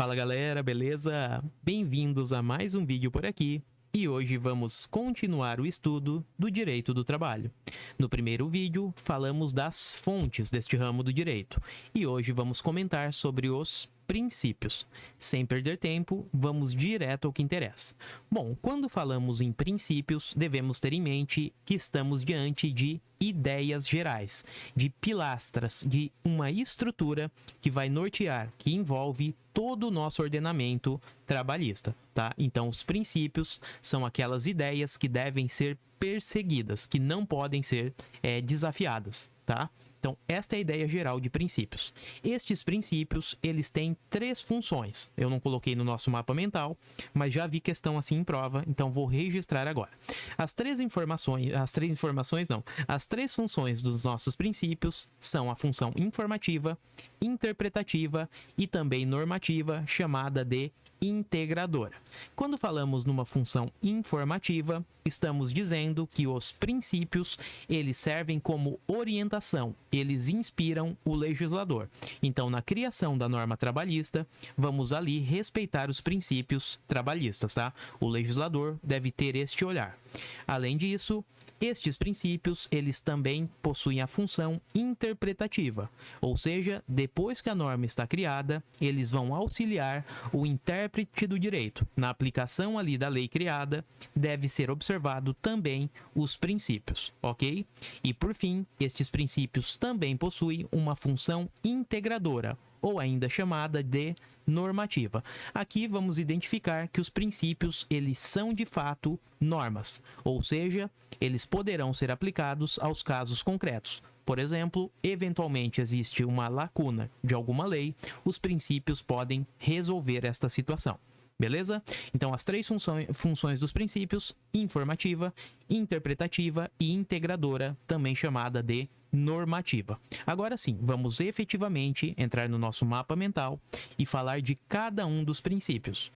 Fala galera, beleza? Bem-vindos a mais um vídeo por aqui. E hoje vamos continuar o estudo do direito do trabalho. No primeiro vídeo, falamos das fontes deste ramo do direito. E hoje vamos comentar sobre os princípios. Sem perder tempo, vamos direto ao que interessa. Bom, quando falamos em princípios, devemos ter em mente que estamos diante de ideias gerais, de pilastras, de uma estrutura que vai nortear, que envolve todo o nosso ordenamento trabalhista, tá? Então, os princípios são aquelas ideias que devem ser perseguidas, que não podem ser desafiadas, tá? Então, esta é a ideia geral de princípios. Estes princípios, eles têm três funções. Eu não coloquei no nosso mapa mental, mas já vi questão assim em prova, então vou registrar agora. As três funções dos nossos princípios são a função informativa, interpretativa e também normativa, chamada de integradora. Quando falamos numa função informativa, estamos dizendo que os princípios, eles servem como orientação, eles inspiram o legislador. Então, na criação da norma trabalhista, vamos ali respeitar os princípios trabalhistas, tá? O legislador deve ter este olhar. Além disso, estes princípios, eles também possuem a função interpretativa, ou seja, depois que a norma está criada, eles vão auxiliar o intérprete do direito. Na aplicação ali da lei criada, deve ser observado também os princípios, ok? E por fim, estes princípios também possuem uma função integradora, ou ainda chamada de normativa. Aqui vamos identificar que os princípios, eles são de fato normas, ou seja, eles poderão ser aplicados aos casos concretos. Por exemplo, eventualmente existe uma lacuna de alguma lei, os princípios podem resolver esta situação. Beleza? Então, as três funções dos princípios: informativa, interpretativa e integradora, também chamada de normativa. Agora sim, vamos efetivamente entrar no nosso mapa mental e falar de cada um dos princípios.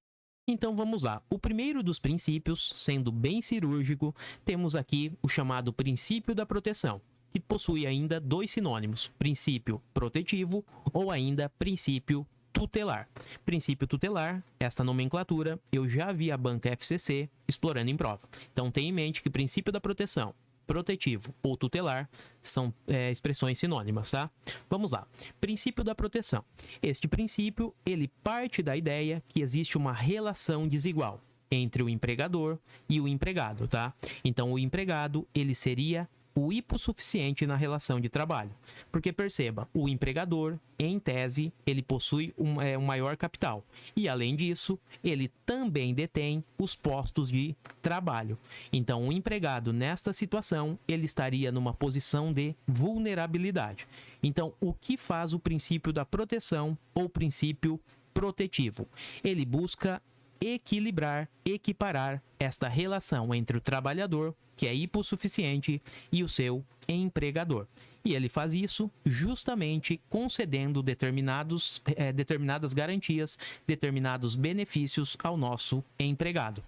Então vamos lá. O primeiro dos princípios, sendo bem cirúrgico, temos aqui o chamado princípio da proteção, que possui ainda dois sinônimos: princípio protetivo ou ainda princípio tutelar. Princípio tutelar, esta nomenclatura, eu já vi a banca FCC explorando em prova. Então tenha em mente que princípio da proteção, protetivo ou tutelar são expressões sinônimas, tá? Vamos lá. Princípio da proteção. Este princípio, ele parte da ideia que existe uma relação desigual entre o empregador e o empregado, tá? Então, o empregado, ele seria o hipossuficiente na relação de trabalho. Porque perceba, o empregador, em tese, ele possui um maior capital. E, além disso, ele também detém os postos de trabalho. Então, o empregado, nesta situação, ele estaria numa posição de vulnerabilidade. Então, o que faz o princípio da proteção ou princípio protetivo? Ele busca equilibrar, equiparar esta relação entre o trabalhador, que é hipossuficiente, e o seu empregador. E ele faz isso justamente concedendo determinadas garantias, determinados benefícios ao nosso empregado.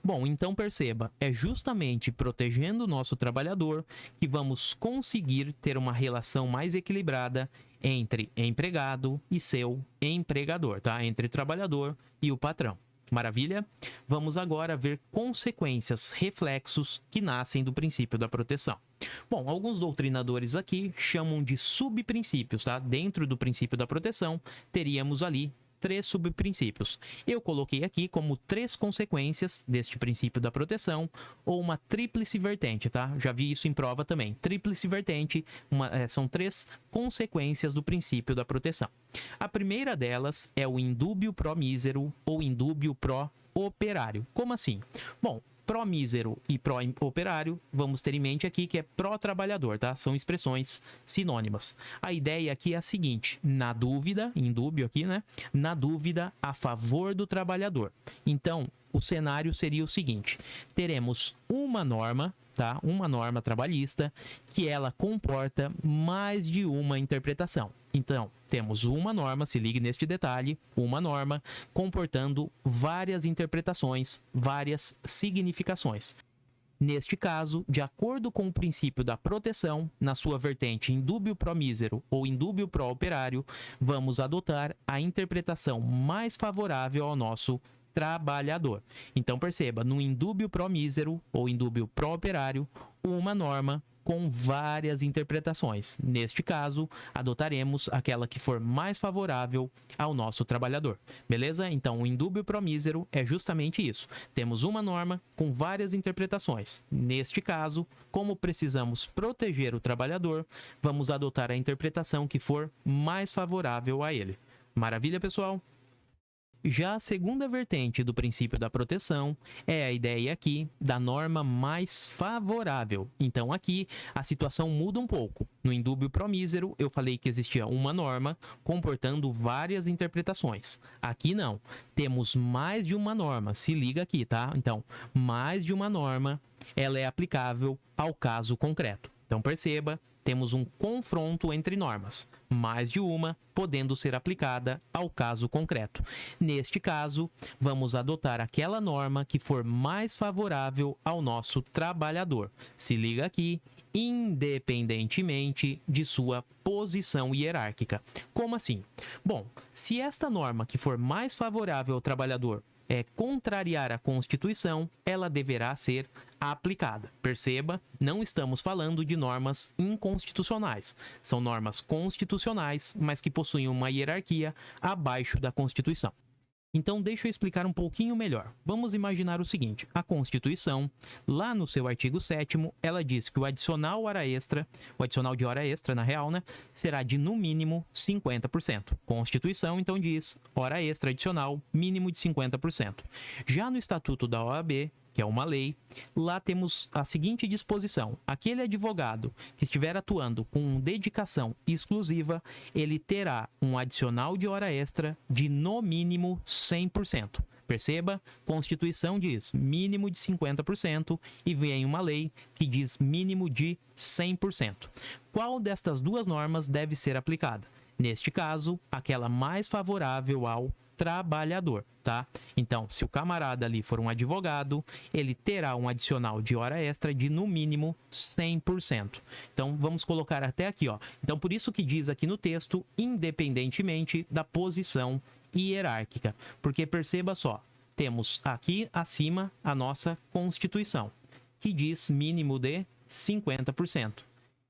Bom, então perceba, é justamente protegendo o nosso trabalhador que vamos conseguir ter uma relação mais equilibrada entre empregado e seu empregador, tá? Entre o trabalhador e o patrão. Maravilha? Vamos agora ver consequências, reflexos que nascem do princípio da proteção. Bom, alguns doutrinadores aqui chamam de subprincípios, tá? Dentro do princípio da proteção, teríamos ali três subprincípios. Eu coloquei aqui como três consequências deste princípio da proteção, ou uma tríplice vertente, tá? Já vi isso em prova também. Tríplice vertente são três consequências do princípio da proteção. A primeira delas é o indúbio pró mísero ou indúbio pró operário. Como assim? Bom, pró-mísero e pró-operário, vamos ter em mente aqui que é pró-trabalhador, tá? São expressões sinônimas. A ideia aqui é a seguinte: na dúvida, indúbio aqui, né? Na dúvida, a favor do trabalhador. Então, o cenário seria o seguinte: teremos uma norma, tá? Uma norma trabalhista que ela comporta mais de uma interpretação. Então, temos uma norma, se ligue neste detalhe, uma norma comportando várias interpretações, várias significações. Neste caso, de acordo com o princípio da proteção, na sua vertente indúbio pro mísero ou indúbio pro operário, vamos adotar a interpretação mais favorável ao nosso trabalhador. Então perceba, no indúbio pro mísero ou indúbio pro operário, uma norma com várias interpretações. Neste caso, adotaremos aquela que for mais favorável ao nosso trabalhador. Beleza? Então, o indúbio pro mísero é justamente isso. Temos uma norma com várias interpretações. Neste caso, como precisamos proteger o trabalhador, vamos adotar a interpretação que for mais favorável a ele. Maravilha, pessoal? Já a segunda vertente do princípio da proteção é a ideia aqui da norma mais favorável. Então aqui a situação muda um pouco. No indúbio pro mísero eu falei que existia uma norma comportando várias interpretações. Aqui não, temos mais de uma norma, se liga aqui, tá? Então, mais de uma norma, ela é aplicável ao caso concreto. Então perceba, temos um confronto entre normas, mais de uma podendo ser aplicada ao caso concreto. Neste caso, vamos adotar aquela norma que for mais favorável ao nosso trabalhador. Se liga aqui, independentemente de sua posição hierárquica. Como assim? Bom, se esta norma que for mais favorável ao trabalhador contrariar a Constituição, ela deverá ser aplicada. Perceba, não estamos falando de normas inconstitucionais. São normas constitucionais, mas que possuem uma hierarquia abaixo da Constituição. Então, deixa eu explicar um pouquinho melhor. Vamos imaginar o seguinte, a Constituição, lá no seu artigo 7º, ela diz que o adicional de hora extra, na real, né, será de, no mínimo, 50%. Constituição, então, diz hora extra adicional, mínimo de 50%. Já no Estatuto da OAB, que é uma lei, lá temos a seguinte disposição: aquele advogado que estiver atuando com dedicação exclusiva, ele terá um adicional de hora extra de no mínimo 100%. Perceba, Constituição diz mínimo de 50% e vem uma lei que diz mínimo de 100%. Qual destas duas normas deve ser aplicada? Neste caso, aquela mais favorável ao trabalhador, tá? Então, se o camarada ali for um advogado, ele terá um adicional de hora extra de, no mínimo, 100%. Então, vamos colocar até aqui, ó. Então, por isso que diz aqui no texto, independentemente da posição hierárquica. Porque, perceba só, temos aqui acima a nossa Constituição, que diz mínimo de 50%.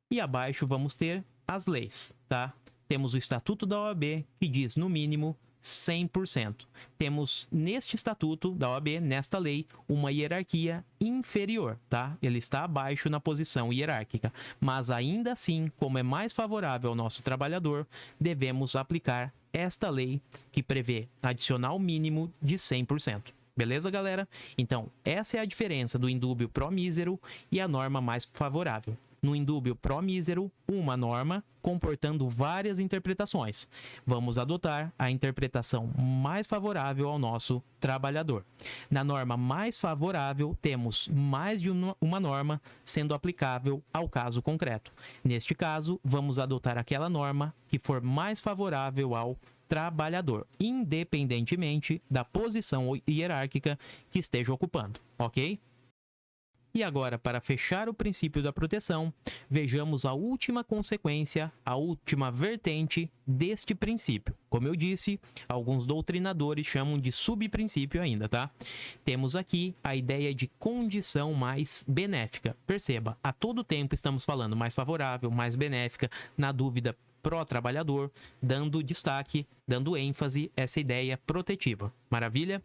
E abaixo vamos ter as leis, tá? Temos o Estatuto da OAB, que diz, no mínimo, 100%. Temos neste estatuto da OAB, nesta lei, uma hierarquia inferior, tá? Ele está abaixo na posição hierárquica, mas ainda assim, como é mais favorável ao nosso trabalhador, devemos aplicar esta lei que prevê adicional mínimo de 100%. Beleza, galera? Então, essa é a diferença do indúbio pro mísero e a norma mais favorável. No indúbio pro mísero, uma norma comportando várias interpretações. Vamos adotar a interpretação mais favorável ao nosso trabalhador. Na norma mais favorável, temos mais de uma norma sendo aplicável ao caso concreto. Neste caso, vamos adotar aquela norma que for mais favorável ao trabalhador, independentemente da posição hierárquica que esteja ocupando, ok? E agora, para fechar o princípio da proteção, vejamos a última consequência, a última vertente deste princípio. Como eu disse, alguns doutrinadores chamam de subprincípio ainda, tá? Temos aqui a ideia de condição mais benéfica. Perceba, a todo tempo estamos falando mais favorável, mais benéfica, na dúvida pró-trabalhador, dando destaque, dando ênfase a essa ideia protetiva. Maravilha?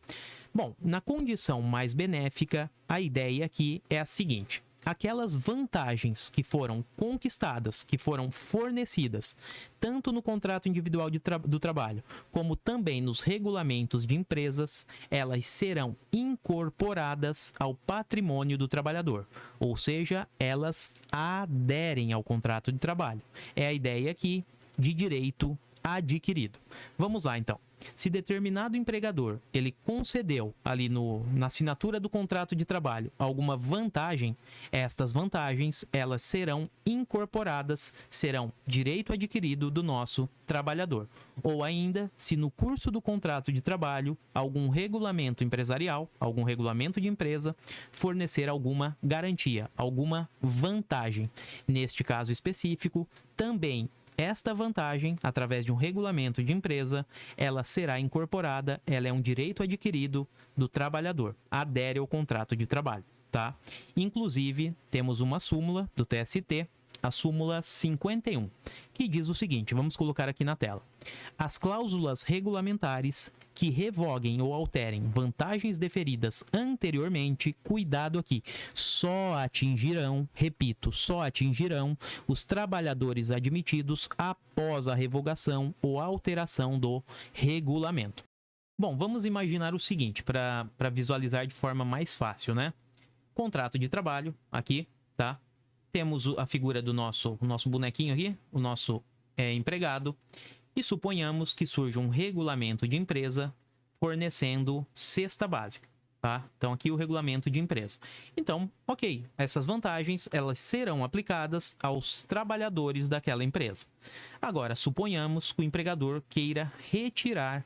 Bom, na condição mais benéfica, a ideia aqui é a seguinte: aquelas vantagens que foram conquistadas, que foram fornecidas, tanto no contrato individual do trabalho, como também nos regulamentos de empresas, elas serão incorporadas ao patrimônio do trabalhador, ou seja, elas aderem ao contrato de trabalho. É a ideia aqui de direito adquirido. Vamos lá, então. se determinado empregador ele concedeu ali na assinatura do contrato de trabalho alguma vantagem, estas vantagens elas serão incorporadas, serão direito adquirido do nosso trabalhador. Ou ainda, se no curso do contrato de trabalho algum regulamento empresarial, algum regulamento de empresa fornecer alguma garantia, alguma vantagem. Neste caso específico, também esta vantagem, através de um regulamento de empresa, ela será incorporada, ela é um direito adquirido do trabalhador, adere ao contrato de trabalho, tá? Inclusive, temos uma súmula do TST, a súmula 51, que diz o seguinte, vamos colocar aqui na tela. As cláusulas regulamentares que revoguem ou alterem vantagens deferidas anteriormente, cuidado aqui, só atingirão, repito, só atingirão os trabalhadores admitidos após a revogação ou alteração do regulamento. Bom, vamos imaginar o seguinte, para visualizar de forma mais fácil, né? Contrato de trabalho, aqui, tá? Temos a figura do nosso bonequinho aqui, o nosso empregado, e suponhamos que surja um regulamento de empresa fornecendo cesta básica, tá? Então, aqui o regulamento de empresa. Então, ok, essas vantagens, elas serão aplicadas aos trabalhadores daquela empresa. Agora, suponhamos que o empregador queira retirar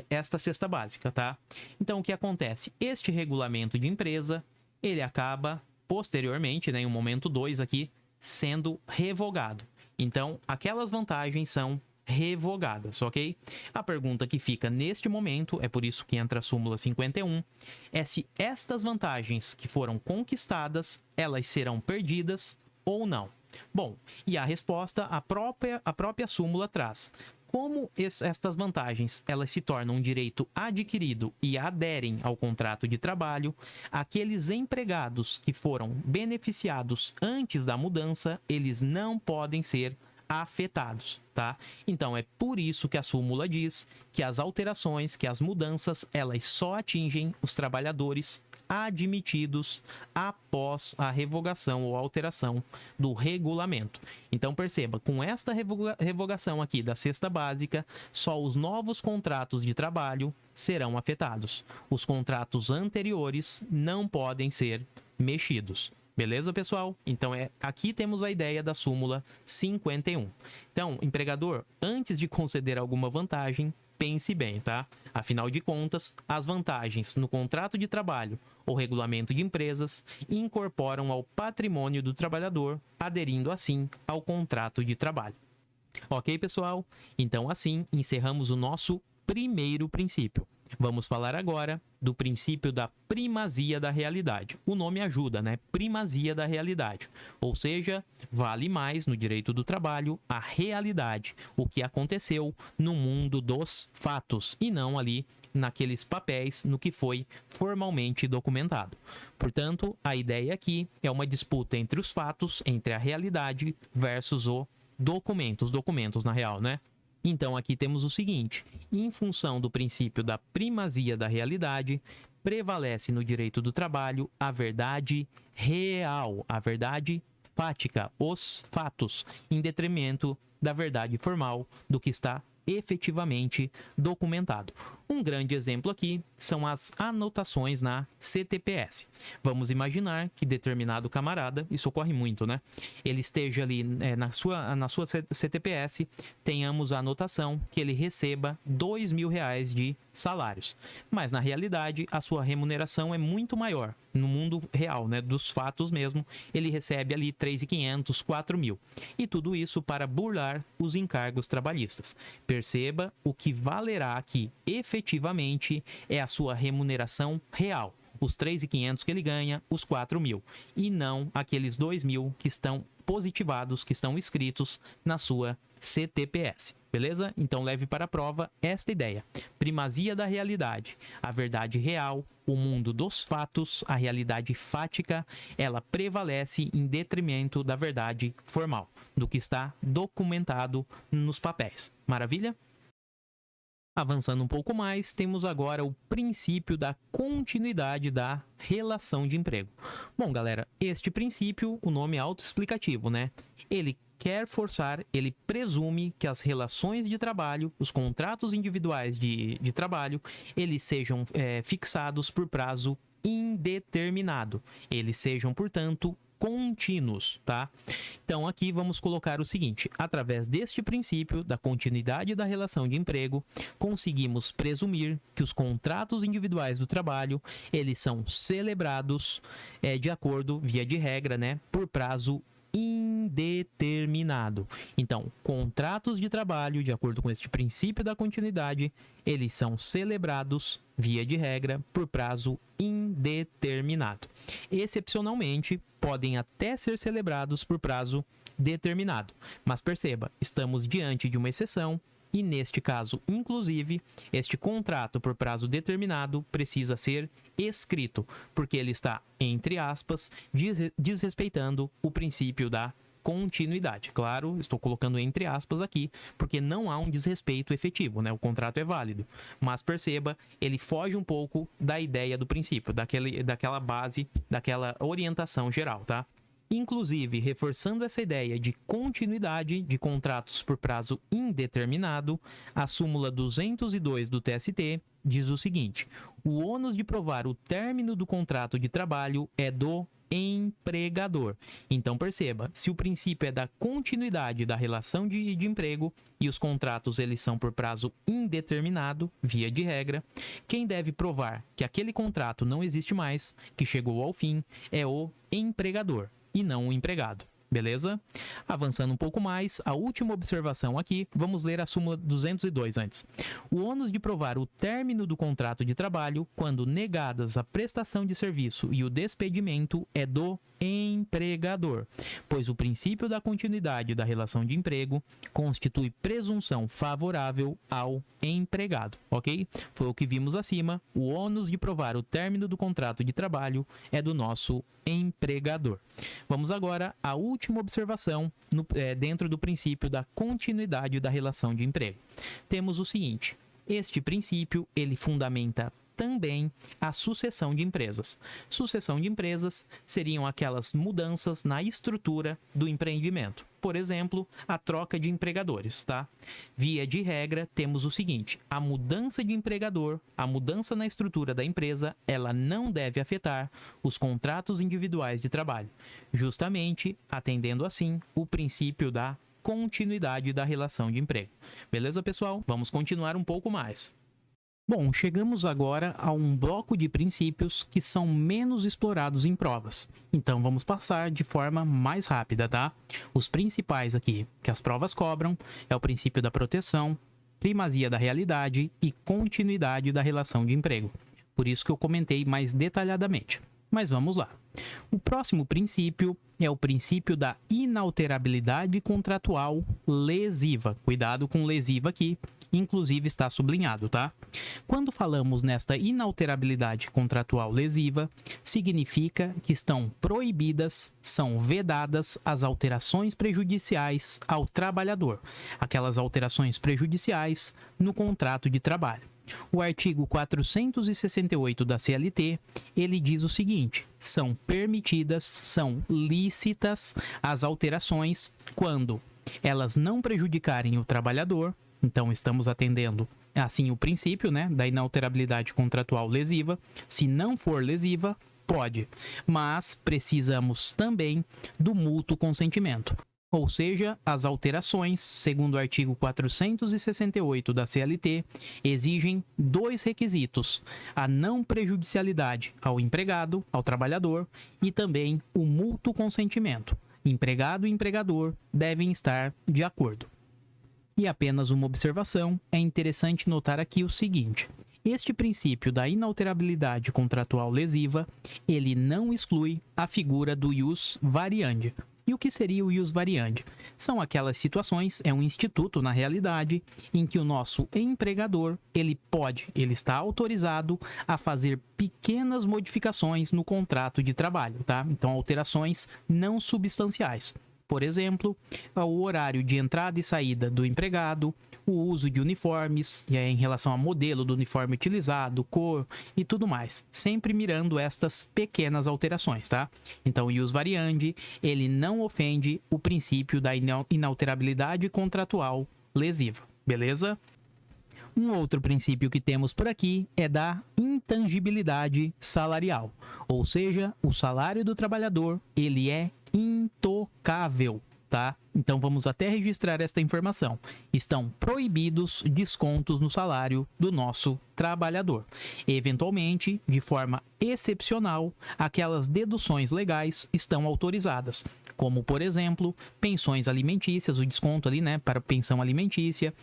esta cesta básica, tá? Então, o que acontece? Este regulamento de empresa, ele acaba posteriormente, né, em um momento 2 aqui, sendo revogado. Então, aquelas vantagens são revogadas, ok? A pergunta que fica neste momento, é por isso que entra a súmula 51, é se estas vantagens que foram conquistadas, elas serão perdidas ou não. Bom, e a resposta a própria súmula traz. Como estas vantagens elas se tornam um direito adquirido e aderem ao contrato de trabalho, aqueles empregados que foram beneficiados antes da mudança, eles não podem ser afetados, tá? Então, é por isso que a súmula diz que as alterações, que as mudanças, elas só atingem os trabalhadores admitidos após a revogação ou alteração do regulamento. Então, perceba, com esta revogação aqui da cesta básica, só os novos contratos de trabalho serão afetados. Os contratos anteriores não podem ser mexidos. Beleza, pessoal? Então, aqui temos a ideia da súmula 51. Então, empregador, antes de conceder alguma vantagem, pense bem, tá? Afinal de contas, as vantagens no contrato de trabalho ou regulamento de empresas incorporam ao patrimônio do trabalhador, aderindo assim ao contrato de trabalho. Ok, pessoal? Então, assim, encerramos o nosso primeiro princípio. Vamos falar agora do princípio da primazia da realidade. O nome ajuda, né? Primazia da realidade. Ou seja, vale mais no direito do trabalho a realidade, o que aconteceu no mundo dos fatos e não ali naqueles papéis no que foi formalmente documentado. Portanto, a ideia aqui é uma disputa entre os fatos, entre a realidade versus o documento, os documentos na real, né? Então, aqui temos o seguinte, em função do princípio da primazia da realidade, prevalece no direito do trabalho a verdade real, a verdade fática, os fatos, em detrimento da verdade formal do que está efetivamente documentado. Um grande exemplo aqui são as anotações na CTPS. Vamos imaginar que determinado camarada, isso ocorre muito, né? Ele esteja ali na sua CTPS, tenhamos a anotação que ele receba R$2.000 de salários. Mas, na realidade, a sua remuneração é muito maior. No mundo real, né, dos fatos mesmo, ele recebe ali R$3.500, R$4.000. E tudo isso para burlar os encargos trabalhistas. Perceba, o que valerá aqui efetivamente é a sua remuneração real. Os R$3.500 que ele ganha, os R$4.000. E não aqueles R$2.000 que estão positivados, que estão escritos na sua CTPS. Beleza? Então leve para a prova esta ideia. Primazia da realidade. A verdade real, o mundo dos fatos, a realidade fática, ela prevalece em detrimento da verdade formal, do que está documentado nos papéis. Maravilha? Avançando um pouco mais, temos agora o princípio da continuidade da relação de emprego. Bom, galera, este princípio, o nome é autoexplicativo, né? Ele quer forçar, ele presume que as relações de trabalho, os contratos individuais de trabalho, eles sejam fixados por prazo indeterminado. Eles sejam, portanto, contínuos, tá? Então, aqui vamos colocar o seguinte: através deste princípio da continuidade da relação de emprego, conseguimos presumir que os contratos individuais do trabalho, eles são celebrados de acordo, via de regra, né, por prazo indeterminado. Então, contratos de trabalho, de acordo com este princípio da continuidade, eles são celebrados, via de regra, por prazo indeterminado. Excepcionalmente, podem até ser celebrados por prazo determinado. Mas perceba, estamos diante de uma exceção e, neste caso, inclusive, este contrato por prazo determinado precisa ser escrito, porque ele está, entre aspas, desrespeitando o princípio da continuidade. Claro, estou colocando entre aspas aqui, porque não há um desrespeito efetivo, né? O contrato é válido. Mas perceba, ele foge um pouco da ideia do princípio, daquela base, daquela orientação geral, tá? Inclusive, reforçando essa ideia de continuidade de contratos por prazo indeterminado, a súmula 202 do TST diz o seguinte: o ônus de provar o término do contrato de trabalho é do empregador. Então perceba, se o princípio é da continuidade da relação de emprego e os contratos eles são por prazo indeterminado, via de regra, quem deve provar que aquele contrato não existe mais, que chegou ao fim, é o empregador e não o empregado. Beleza? Avançando um pouco mais, a última observação aqui, vamos ler a súmula 202 antes. O ônus de provar o término do contrato de trabalho, quando negadas a prestação de serviço e o despedimento, é do empregador, pois o princípio da continuidade da relação de emprego constitui presunção favorável ao empregado, ok? Foi o que vimos acima, o ônus de provar o término do contrato de trabalho é do nosso empregador. Vamos agora à última observação dentro do princípio da continuidade da relação de emprego. Temos o seguinte: este princípio ele fundamenta também a sucessão de empresas. Sucessão de empresas seriam aquelas mudanças na estrutura do empreendimento. Por exemplo, a troca de empregadores, tá? Via de regra, temos o seguinte: a mudança de empregador, a mudança na estrutura da empresa, ela não deve afetar os contratos individuais de trabalho, justamente atendendo assim o princípio da continuidade da relação de emprego. Beleza, pessoal? Vamos continuar um pouco mais. Bom, chegamos agora a um bloco de princípios que são menos explorados em provas. Então, vamos passar de forma mais rápida, tá? Os principais aqui que as provas cobram é o princípio da proteção, primazia da realidade e continuidade da relação de emprego. Por isso que eu comentei mais detalhadamente. Mas vamos lá. O próximo princípio é o princípio da inalterabilidade contratual lesiva. Cuidado com lesiva aqui. Inclusive está sublinhado, tá? Quando falamos nesta inalterabilidade contratual lesiva, significa que estão proibidas, são vedadas as alterações prejudiciais ao trabalhador, aquelas alterações prejudiciais no contrato de trabalho. O artigo 468 da CLT, ele diz o seguinte: são permitidas, são lícitas as alterações quando elas não prejudicarem o trabalhador. Então, estamos atendendo, assim, o princípio, né, da inalterabilidade contratual lesiva. Se não for lesiva, pode, mas precisamos também do mútuo consentimento. Ou seja, as alterações, segundo o artigo 468 da CLT, exigem dois requisitos: a não prejudicialidade ao empregado, ao trabalhador, e também o mútuo consentimento. Empregado e empregador devem estar de acordo. E apenas uma observação, é interessante notar aqui o seguinte: este princípio da inalterabilidade contratual lesiva, ele não exclui a figura do ius variandi. E o que seria o ius variandi? São aquelas situações, é um instituto na realidade, em que o nosso empregador, ele está autorizado a fazer pequenas modificações no contrato de trabalho, tá? Então, alterações não substanciais. Por exemplo, o horário de entrada e saída do empregado, o uso de uniformes, em relação ao modelo do uniforme utilizado, cor e tudo mais, sempre mirando estas pequenas alterações, tá? Então, o ius variandi, ele não ofende o princípio da inalterabilidade contratual lesiva, beleza? Um outro princípio que temos por aqui é da intangibilidade salarial, ou seja, o salário do trabalhador, ele é intocável, tá? Então vamos até registrar esta informação. Estão proibidos descontos no salário do nosso trabalhador. Eventualmente, de forma excepcional, aquelas deduções legais estão autorizadas, como, por exemplo, pensões alimentícias, o desconto ali, né, para pensão alimentícia,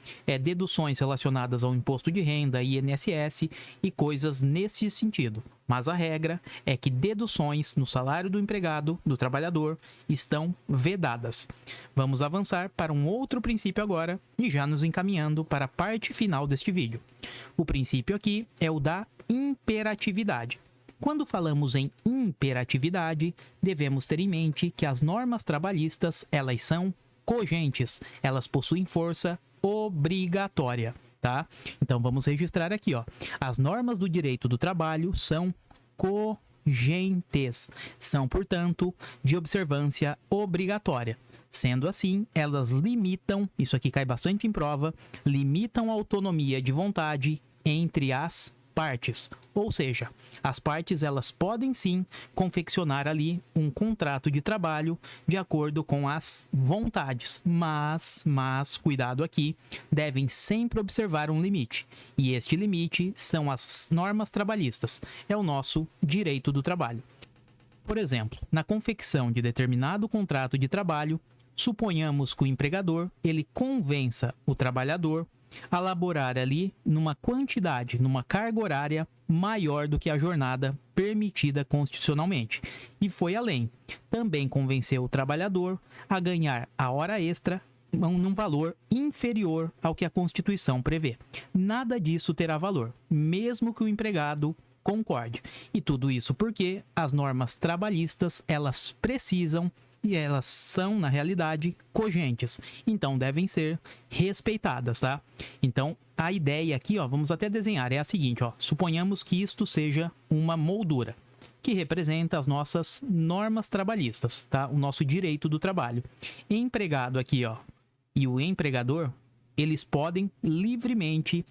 deduções relacionadas ao imposto de renda, INSS e coisas nesse sentido. Mas a regra é que deduções no salário do empregado, do trabalhador, estão vedadas. Vamos avançar para um outro princípio agora e já nos encaminhando para a parte final deste vídeo. O princípio aqui é o da imperatividade. Quando falamos em imperatividade, devemos ter em mente que as normas trabalhistas, elas são cogentes, elas possuem força obrigatória, tá? Então vamos registrar aqui, ó. As normas do direito do trabalho são cogentes, são, portanto, de observância obrigatória. Sendo assim, elas limitam, isso aqui cai bastante em prova, limitam a autonomia de vontade entre as partes, ou seja, as partes elas podem sim confeccionar ali um contrato de trabalho de acordo com as vontades, mas cuidado aqui, devem sempre observar um limite, e este limite são as normas trabalhistas, é o nosso direito do trabalho. Por exemplo, na confecção de determinado contrato de trabalho, suponhamos que o empregador ele convença o trabalhador a laborar ali numa quantidade, numa carga horária maior do que a jornada permitida constitucionalmente. E foi além. Também convenceu o trabalhador a ganhar a hora extra num valor inferior ao que a Constituição prevê. Nada disso terá valor, mesmo que o empregado concorde. E tudo isso porque as normas trabalhistas, elas precisam e elas são, na realidade, cogentes. Então, devem ser respeitadas, tá? Então, a ideia aqui, ó, vamos até desenhar, é a seguinte, ó. Suponhamos que isto seja uma moldura, que representa as nossas normas trabalhistas, tá? O nosso direito do trabalho. Empregado aqui, ó, e o empregador, eles podem livremente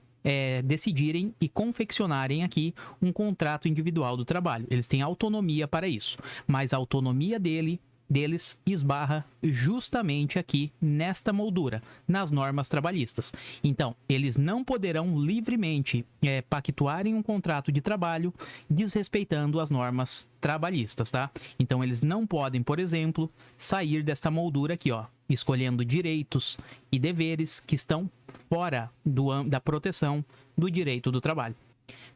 decidirem e confeccionarem aqui um contrato individual do trabalho. Eles têm autonomia para isso, mas a autonomia deles esbarra justamente aqui nesta moldura, nas normas trabalhistas. Então, eles não poderão livremente pactuarem um contrato de trabalho desrespeitando as normas trabalhistas, tá? Então, eles não podem, por exemplo, sair desta moldura aqui, ó, escolhendo direitos e deveres que estão fora da proteção do direito do trabalho.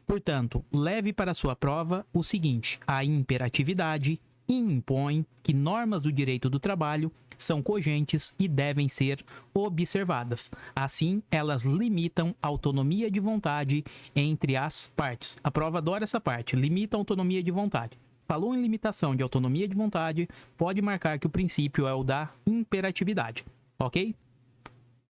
Portanto, leve para sua prova o seguinte: a imperatividade impõe que normas do direito do trabalho são cogentes e devem ser observadas. Assim, elas limitam a autonomia de vontade entre as partes. A prova adora essa parte, limita a autonomia de vontade. Falou em limitação de autonomia de vontade, pode marcar que o princípio é o da imperatividade, ok?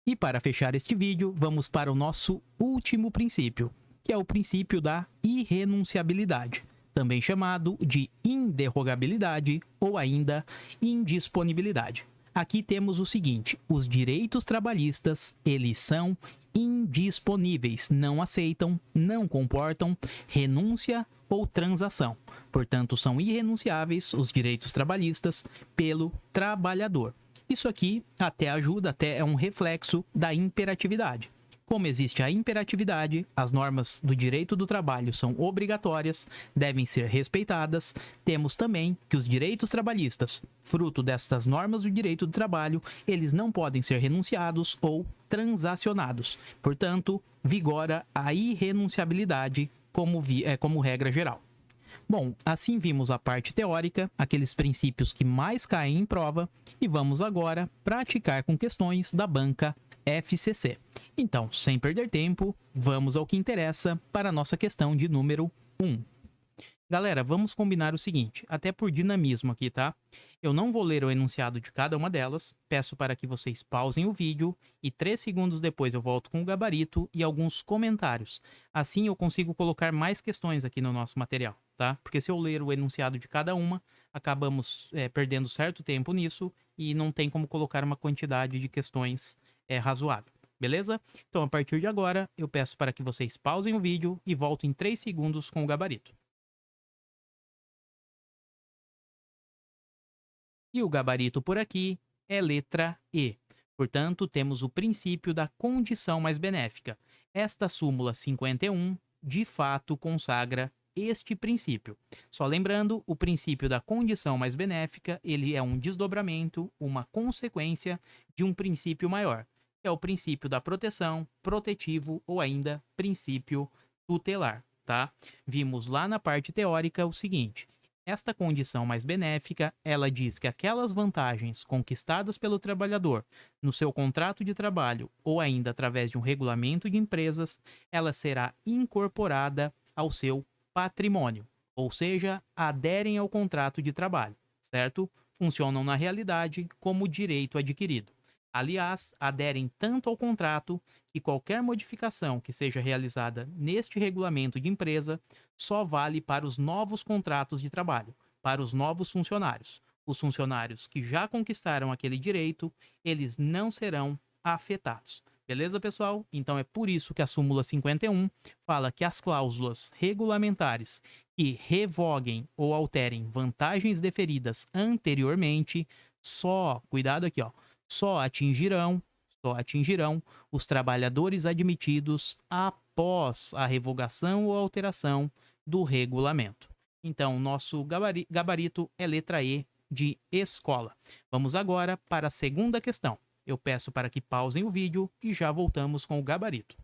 E para fechar este vídeo, vamos para o nosso último princípio, que é o princípio da irrenunciabilidade, também chamado de inderrogabilidade ou ainda indisponibilidade. Aqui temos o seguinte: os direitos trabalhistas, eles são indisponíveis, não aceitam, não comportam renúncia ou transação. Portanto, são irrenunciáveis os direitos trabalhistas pelo trabalhador. Isso aqui até ajuda, até é um reflexo da imperatividade. Como existe a imperatividade, as normas do direito do trabalho são obrigatórias, devem ser respeitadas. Temos também que os direitos trabalhistas, fruto destas normas do direito do trabalho, eles não podem ser renunciados ou transacionados. Portanto, vigora a irrenunciabilidade como regra geral. Bom, assim vimos a parte teórica, aqueles princípios que mais caem em prova, e vamos agora praticar com questões da banca FCC. Então, sem perder tempo, vamos ao que interessa para a nossa questão de número 1. Galera, vamos combinar o seguinte, até por dinamismo aqui, tá? Eu não vou ler o enunciado de cada uma delas, peço para que vocês pausem o vídeo e 3 segundos depois eu volto com o gabarito e alguns comentários. Assim eu consigo colocar mais questões aqui no nosso material, tá? Porque se eu ler o enunciado de cada uma, acabamos perdendo certo tempo nisso e não tem como colocar uma quantidade de questões razoável. Beleza? Então, a partir de agora, eu peço para que vocês pausem o vídeo e voltem em 3 segundos com o gabarito. E o gabarito por aqui é letra E. Portanto, temos o princípio da condição mais benéfica. Esta súmula 51 de fato consagra este princípio. Só lembrando, o princípio da condição mais benéfica, ele é um desdobramento, uma consequência de um princípio maior, que é o princípio da proteção, protetivo ou ainda princípio tutelar, tá? Vimos lá na parte teórica o seguinte: esta condição mais benéfica, ela diz que aquelas vantagens conquistadas pelo trabalhador no seu contrato de trabalho ou ainda através de um regulamento de empresas, ela será incorporada ao seu patrimônio, ou seja, aderem ao contrato de trabalho, certo? Funcionam na realidade como direito adquirido. Aliás, aderem tanto ao contrato que qualquer modificação que seja realizada neste regulamento de empresa só vale para os novos contratos de trabalho, para os novos funcionários. Os funcionários que já conquistaram aquele direito, eles não serão afetados. Beleza, pessoal? Então é por isso que a súmula 51 fala que as cláusulas regulamentares que revoguem ou alterem vantagens deferidas anteriormente cuidado aqui, ó, só atingirão, só atingirão os trabalhadores admitidos após a revogação ou alteração do regulamento. Então, nosso gabarito é letra E de escola. Vamos agora para a segunda questão. Eu peço para que pausem o vídeo e já voltamos com o gabarito.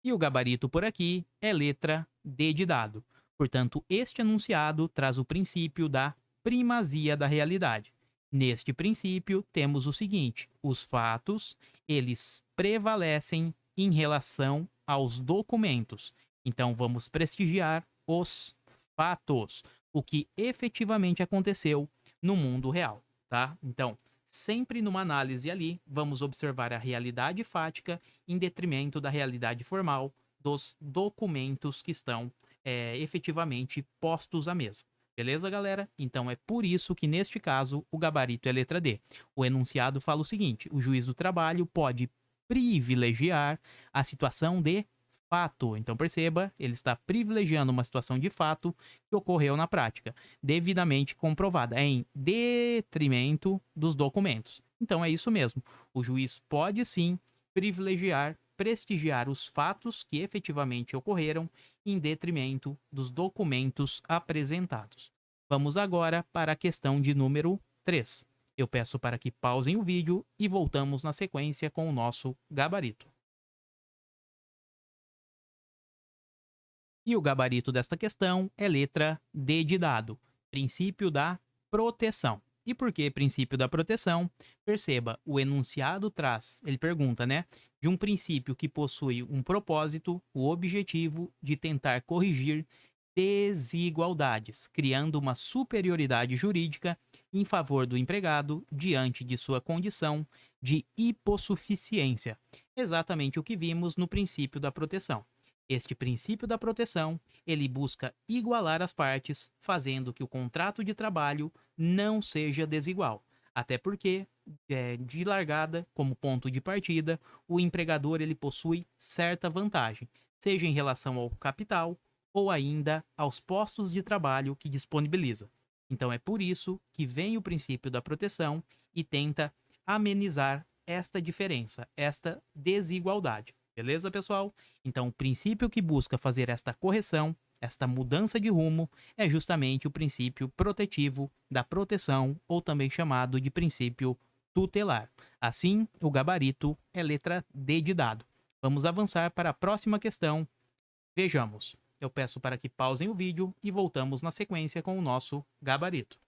E o gabarito por aqui é letra D de dado. Portanto, este enunciado traz o princípio da primazia da realidade. Neste princípio, temos o seguinte: os fatos, eles prevalecem em relação aos documentos. Então, vamos prestigiar os fatos, o que efetivamente aconteceu no mundo real, tá? Então, sempre numa análise ali, vamos observar a realidade fática em detrimento da realidade formal dos documentos que estão efetivamente postos à mesa. Beleza, galera? Então é por isso que, neste caso, o gabarito é letra D. O enunciado fala o seguinte: o juiz do trabalho pode privilegiar a situação de fato. Então perceba, ele está privilegiando uma situação de fato que ocorreu na prática, devidamente comprovada, em detrimento dos documentos. Então é isso mesmo. O juiz pode sim privilegiar, prestigiar os fatos que efetivamente ocorreram em detrimento dos documentos apresentados. Vamos agora para a questão de número 3. Eu peço para que pausem o vídeo e voltamos na sequência com o nosso gabarito. E o gabarito desta questão é letra D de dado, princípio da proteção. E por que princípio da proteção? Perceba, o enunciado traz, ele pergunta, né, de um princípio que possui um propósito, o objetivo de tentar corrigir desigualdades, criando uma superioridade jurídica em favor do empregado diante de sua condição de hipossuficiência. Exatamente o que vimos no princípio da proteção. Este princípio da proteção, ele busca igualar as partes, fazendo que o contrato de trabalho não seja desigual. Até porque, de largada, como ponto de partida, o empregador ele possui certa vantagem, seja em relação ao capital ou ainda aos postos de trabalho que disponibiliza. Então é por isso que vem o princípio da proteção e tenta amenizar esta diferença, esta desigualdade. Beleza, pessoal? Então, o princípio que busca fazer esta correção, esta mudança de rumo, é justamente o princípio protetivo da proteção, ou também chamado de princípio tutelar. Assim, o gabarito é letra D de dado. Vamos avançar para a próxima questão. Vejamos. Eu peço para que pausem o vídeo e voltamos na sequência com o nosso gabarito.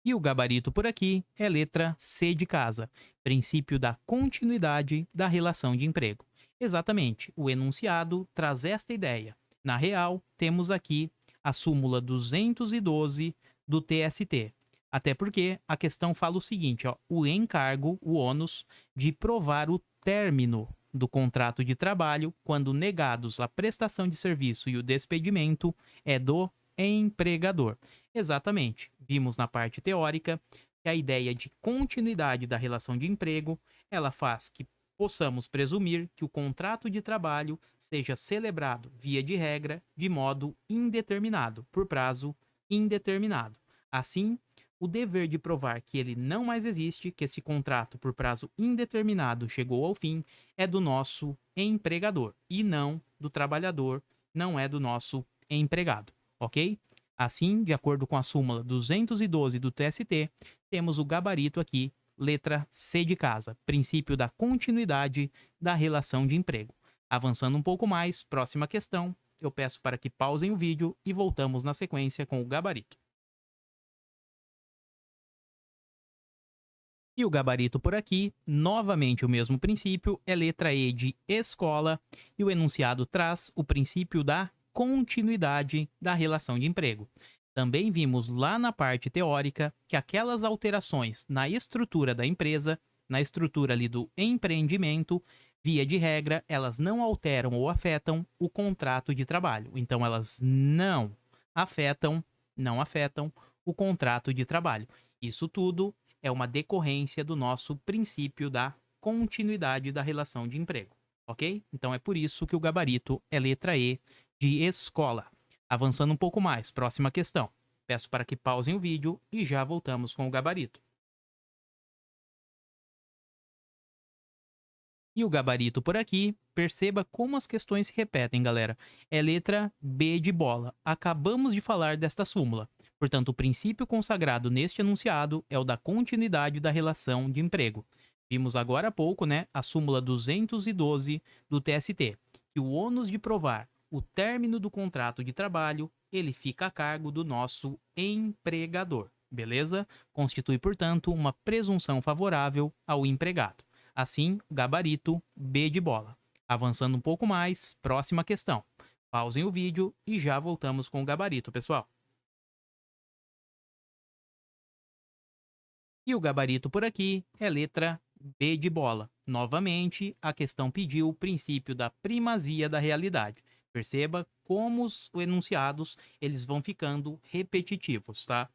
E o gabarito por aqui é letra C de casa, princípio da continuidade da relação de emprego. Exatamente, o enunciado traz esta ideia. Na real, temos aqui a súmula 212 do TST. Até porque a questão fala o seguinte, ó, o encargo, o ônus, de provar o término do contrato de trabalho quando negados a prestação de serviço e o despedimento é do empregador. Exatamente. Vimos na parte teórica que a ideia de continuidade da relação de emprego, ela faz que possamos presumir que o contrato de trabalho seja celebrado, via de regra, de modo indeterminado, por prazo indeterminado. Assim, o dever de provar que ele não mais existe, que esse contrato por prazo indeterminado chegou ao fim, é do nosso empregador e não do trabalhador, não é do nosso empregado, ok? Assim, de acordo com a súmula 212 do TST, temos o gabarito aqui, letra C de casa, princípio da continuidade da relação de emprego. Avançando um pouco mais, próxima questão, eu peço para que pausem o vídeo e voltamos na sequência com o gabarito. E o gabarito por aqui, novamente o mesmo princípio, é letra E de escola, e o enunciado traz o princípio da continuidade da relação de emprego. Também vimos lá na parte teórica que aquelas alterações na estrutura da empresa, na estrutura ali do empreendimento, via de regra, elas não alteram ou afetam o contrato de trabalho. Então, elas não afetam o contrato de trabalho. Isso tudo é uma decorrência do nosso princípio da continuidade da relação de emprego, ok? Então é por isso que o gabarito é letra E de escola. Avançando um pouco mais, próxima questão. Peço para que pausem o vídeo e já voltamos com o gabarito. E o gabarito por aqui, perceba como as questões se repetem, galera. É letra B de bola. Acabamos de falar desta súmula. Portanto, o princípio consagrado neste enunciado é o da continuidade da relação de emprego. Vimos agora há pouco, né, a súmula 212 do TST, que o ônus de provar o término do contrato de trabalho, ele fica a cargo do nosso empregador, beleza? Constitui, portanto, uma presunção favorável ao empregado. Assim, gabarito B de bola. Avançando um pouco mais, próxima questão. Pausem o vídeo e já voltamos com o gabarito, pessoal. E o gabarito por aqui é letra B de bola. Novamente, a questão pediu o princípio da primazia da realidade. Perceba como os enunciados eles vão ficando repetitivos, tá?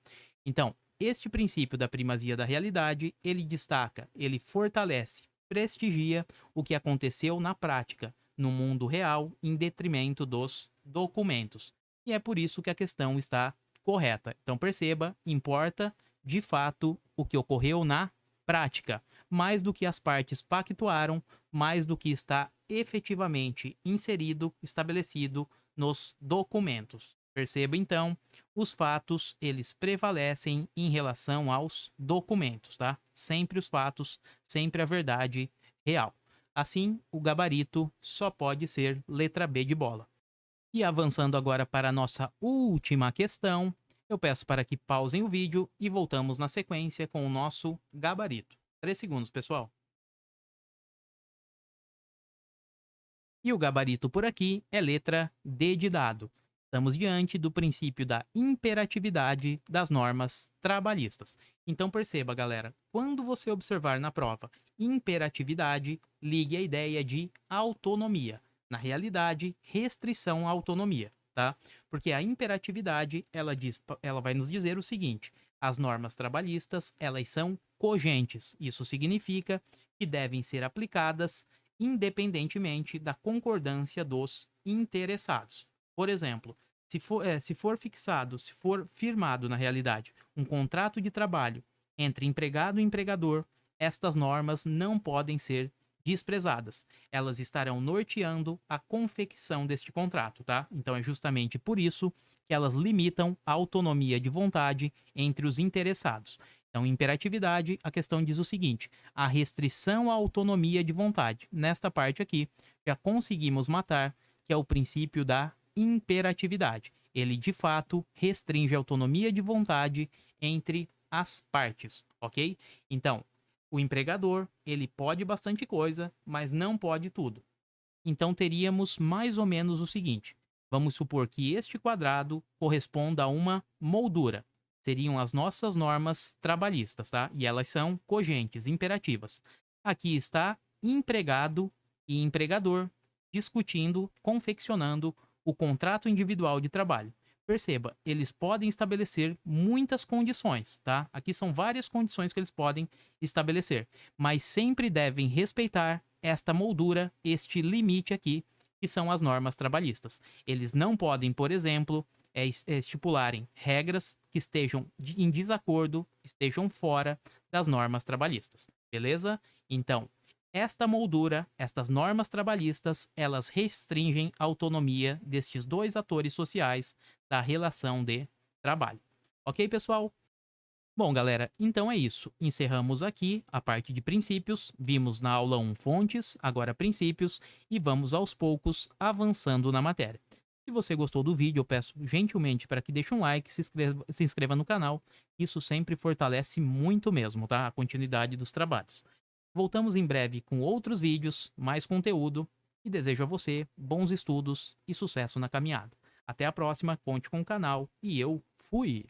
Então, este princípio da primazia da realidade, ele destaca, ele fortalece, prestigia o que aconteceu na prática, no mundo real, em detrimento dos documentos. E é por isso que a questão está correta. Então, perceba, importa de fato o que ocorreu na prática, mais do que as partes pactuaram, mais do que está efetivamente inserido, estabelecido nos documentos. Perceba então, os fatos eles prevalecem em relação aos documentos, tá? Sempre os fatos, sempre a verdade real. Assim, o gabarito só pode ser letra B de bola. E avançando agora para a nossa última questão, eu peço para que pausem o vídeo e voltamos na sequência com o nosso gabarito. 3 segundos, pessoal. E o gabarito por aqui é letra D de dado. Estamos diante do princípio da imperatividade das normas trabalhistas. Então perceba, galera, quando você observar na prova imperatividade, ligue a ideia de autonomia. Na realidade, restrição à autonomia, tá? Porque a imperatividade, ela vai nos dizer o seguinte: as normas trabalhistas, elas são cogentes. Isso significa que devem ser aplicadas independentemente da concordância dos interessados. Por exemplo, se for fixado, se for firmado na realidade, um contrato de trabalho entre empregado e empregador, estas normas não podem ser desprezadas. Elas estarão norteando a confecção deste contrato, tá? Então é justamente por isso que elas limitam a autonomia de vontade entre os interessados. Então, imperatividade, a questão diz o seguinte: a restrição à autonomia de vontade. Nesta parte aqui, já conseguimos matar, que é o princípio da imperatividade. Ele, de fato, restringe a autonomia de vontade entre as partes, ok? Então, o empregador, ele pode bastante coisa, mas não pode tudo. Então, teríamos mais ou menos o seguinte: vamos supor que este quadrado corresponda a uma moldura. Seriam as nossas normas trabalhistas, tá? E elas são cogentes, imperativas. Aqui está empregado e empregador discutindo, confeccionando o contrato individual de trabalho. Perceba, eles podem estabelecer muitas condições, tá? Aqui são várias condições que eles podem estabelecer, mas sempre devem respeitar esta moldura, este limite aqui, que são as normas trabalhistas. Eles não podem, por exemplo, estipularem regras que estejam em desacordo, estejam fora das normas trabalhistas, beleza? Então, esta moldura, estas normas trabalhistas, elas restringem a autonomia destes dois atores sociais da relação de trabalho. Ok, pessoal? Bom, galera, então é isso. Encerramos aqui a parte de princípios. Vimos na aula 1 fontes, agora princípios, e vamos aos poucos avançando na matéria. Se você gostou do vídeo, eu peço gentilmente para que deixe um like, se inscreva no canal. Isso sempre fortalece muito mesmo, tá? A continuidade dos trabalhos. Voltamos em breve com outros vídeos, mais conteúdo, e desejo a você bons estudos e sucesso na caminhada. Até a próxima, conte com o canal e eu fui!